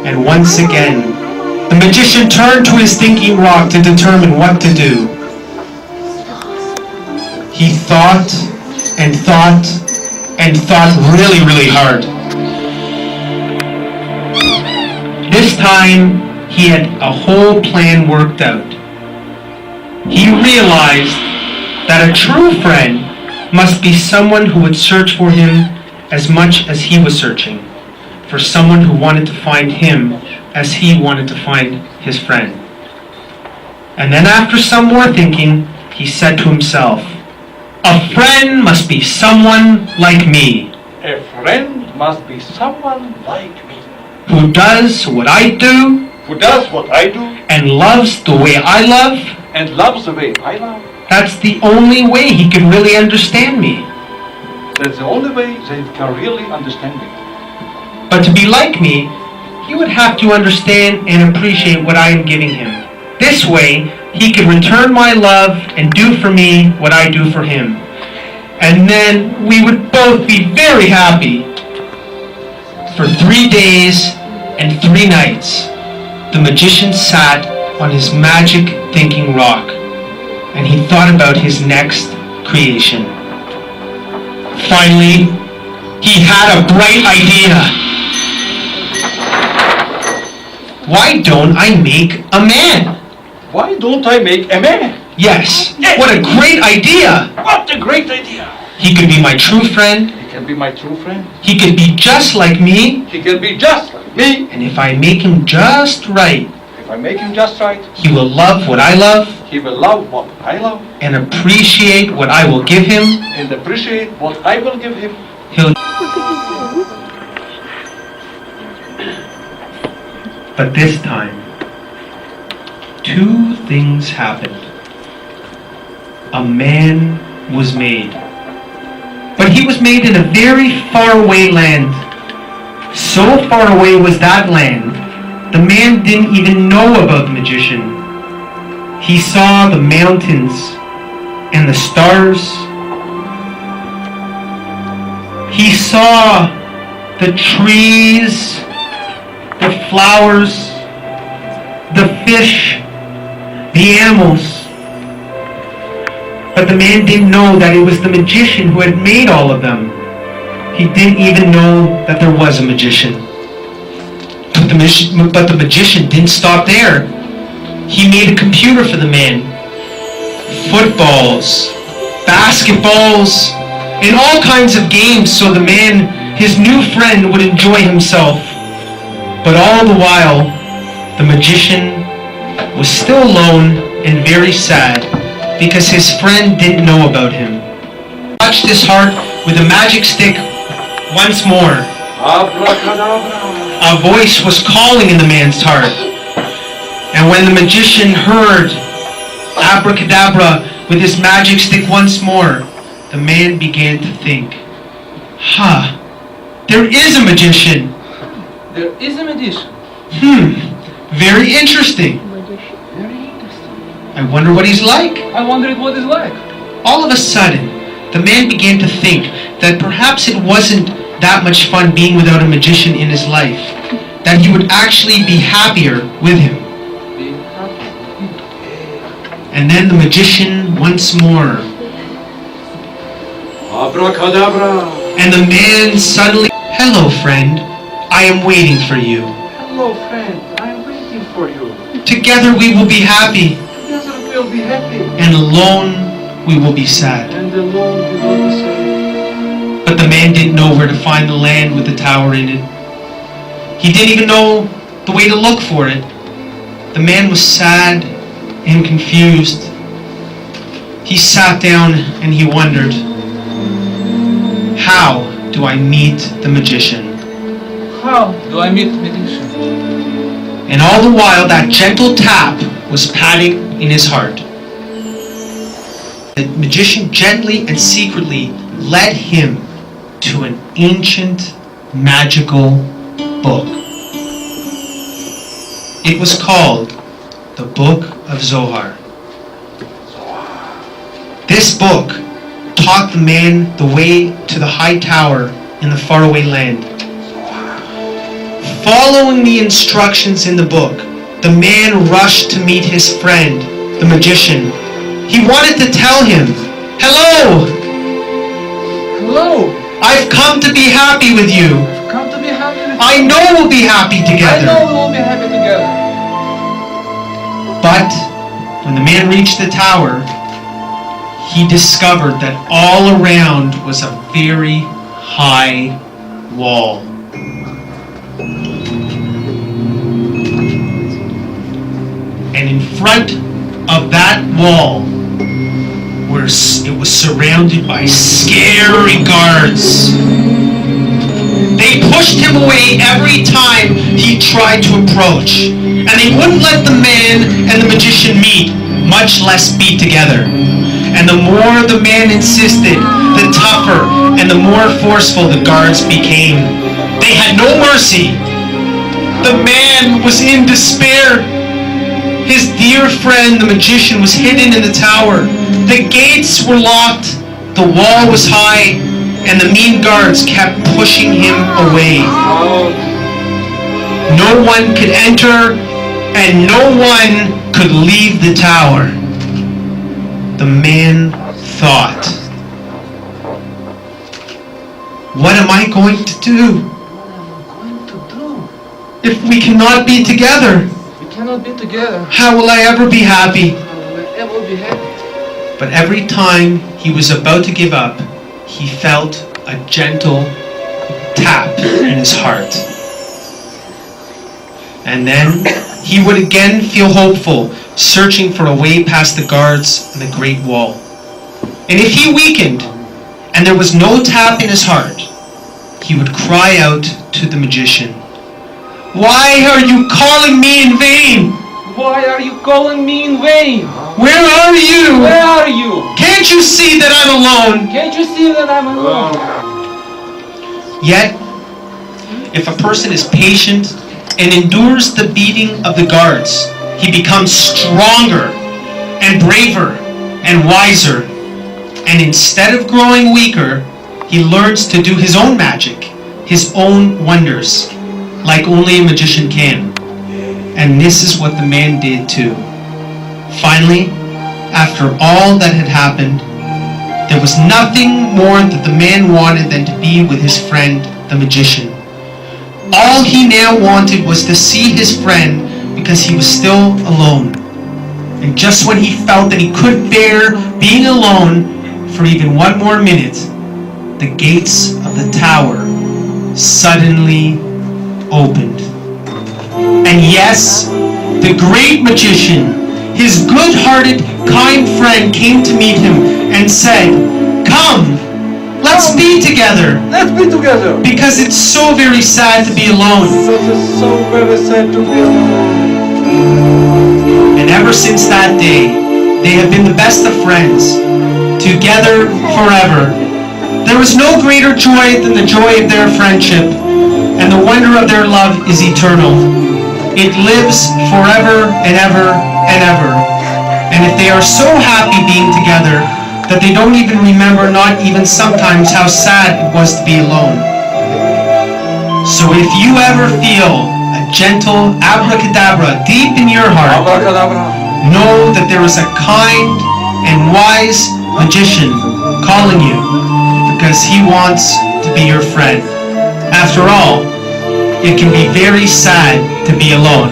And once again, the magician turned to his thinking rock to determine what to do. He thought and thought and thought really, really hard. This time, he had a whole plan worked out. He realized that a true friend must be someone who would search for him as much as he was searching, for someone who wanted to find him as he wanted to find his friend. And then after some more thinking, he said to himself, "A friend must be someone like me. A friend must be someone like me. Who does what I do, Who does what I do and loves the way I love. and loves the way I love. That's the only way he can really understand me. That's the only way they can really understand me. But to be like me, he would have to understand and appreciate what I am giving him. This way, he could return my love and do for me what I do for him. And then we would both be very happy." For 3 days and 3 nights, the magician sat on his magic thinking rock, and he thought about his next creation. Finally, he had a bright idea. Why don't I make a man? Why don't I make a man? Yes, what a great idea! What a great idea! He could be my true friend. He can be my true friend. He could be just like me. He can be just like me. And if I make him just right, If I make him just right, he will love what I love he will love what I love and appreciate what I will give him. and appreciate what I will give him. He'll. But this time, 2 things happened. A man was made. But he was made in a very faraway land. So far away was that land, the man didn't even know about the magician. He saw the mountains and the stars. He saw the trees, the flowers, the fish, the animals. But the man didn't know that it was the magician who had made all of them. He didn't even know that there was a magician. But the magician didn't stop there. He made a computer for the man. Footballs, basketballs, and all kinds of games so the man, his new friend, would enjoy himself. But all the while, the magician was still alone and very sad because his friend didn't know about him. He touched his heart with a magic stick once more. Abracadabra. A voice was calling in the man's heart. And when the magician heard abracadabra with his magic stick once more, the man began to think, there is a magician. There is a magician. Very interesting. Very interesting. I wonder what he's like. I wondered what it's like. All of a sudden, the man began to think that perhaps it wasn't that much fun being without a magician in his life, that he would actually be happier with him. Being happy. And then the magician once more. Abracadabra. And the man suddenly, "Hello, friend. I am waiting for you. Hello, friend. I am waiting for you. Together we will be happy, Together we'll be happy. and alone we will be sad." And alone we will be sad. But the man didn't know where to find the land with the tower in it. He didn't even know the way to look for it. The man was sad and confused. He sat down and he wondered, how do I meet the magician? How do I meet the magician? And all the while that gentle tap was patting in his heart. The magician gently and secretly led him to an ancient magical book. It was called the Book of Zohar. This book taught the man the way to the high tower in the faraway land. Follow following the instructions in the book, the man rushed to meet his friend, the magician. He wanted to tell him, "Hello! Hello. I've come to be happy with you. Come to be happy with I know we'll be happy I know together." we will be happy together. But when the man reached the tower, he discovered that all around was a very high wall. And in front of that wall, it was surrounded by scary guards. They pushed him away every time he tried to approach, and they wouldn't let the man and the magician meet, much less be together. And the more the man insisted, the tougher and the more forceful the guards became. They had no mercy. The man was in despair. His dear friend, the magician, was hidden in the tower. The gates were locked, the wall was high, and the mean guards kept pushing him away. No one could enter, and no one could leave the tower. The man thought, "What am I going to do if we cannot be together? We cannot be together. How will I ever be happy?" I will be happy. But every time he was about to give up, he felt a gentle tap in his heart. And then he would again feel hopeful, searching for a way past the guards and the great wall. And if he weakened, and there was no tap in his heart, he would cry out to the magician, "Why are you calling me in vain? Why are you calling me in vain? Where are you? Where are you? Can't you see that I'm alone?" Can't you see that I'm alone? Yet, if a person is patient and endures the beating of the guards, he becomes stronger and braver and wiser. And instead of growing weaker, he learns to do his own magic, his own wonders, like only a magician can. And this is what the man did too. Finally, after all that had happened, there was nothing more that the man wanted than to be with his friend, the magician. All he now wanted was to see his friend because he was still alone. And just when he felt that he could bear being alone for even one more minute, the gates of the tower suddenly opened. And yes, the great magician, his good-hearted, kind friend, came to meet him and said, "Come, let's be together, Let's be together. because it's so very sad to be alone." It's so very sad to be alone. And ever since that day, they have been the best of friends, together forever. There is no greater joy than the joy of their friendship, and the wonder of their love is eternal. It lives forever and ever and ever. And if they are so happy being together that they don't even remember, not even sometimes, how sad it was to be alone. So if you ever feel a gentle abracadabra deep in your heart, Abracadabra. know that there is a kind and wise magician calling you because he wants to be your friend. After all, it can be very sad to be alone.